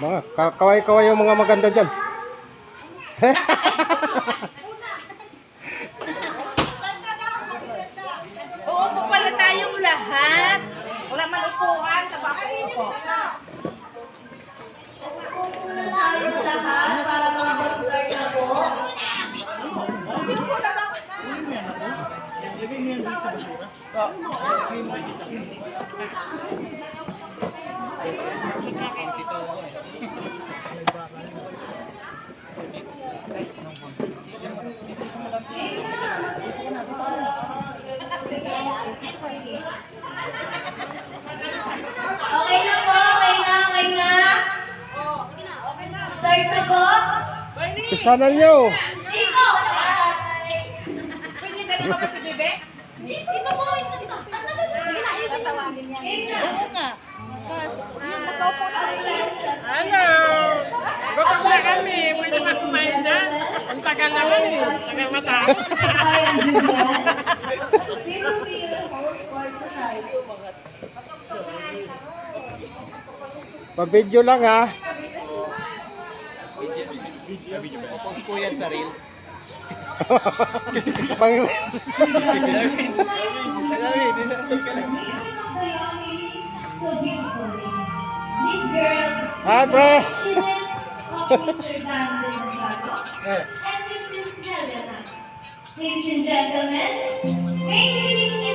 Mga kaway-kaway yung mga maganda dyan. Uupo pala tayong lahat. Wala man upuan sa bako upo. Tayong lahat para mag-start na po. Okay na po, okay na, okay na. Start na po. Sana nyo. Dito! Pwede na rin ba si Bebe? Dito po, ito. Sige na, itatawagin niya. Oo nga. Ano? Gutom na kami. Pwede ba kumain na? Ang tagal naman eh. Tagal matapos. Pa-video lang ha. Post ko yan sa Reels. Pang... This girl Ah, pre. Officer dances in Bato. And Mrs. Helena. Ladies and gentlemen, may reading in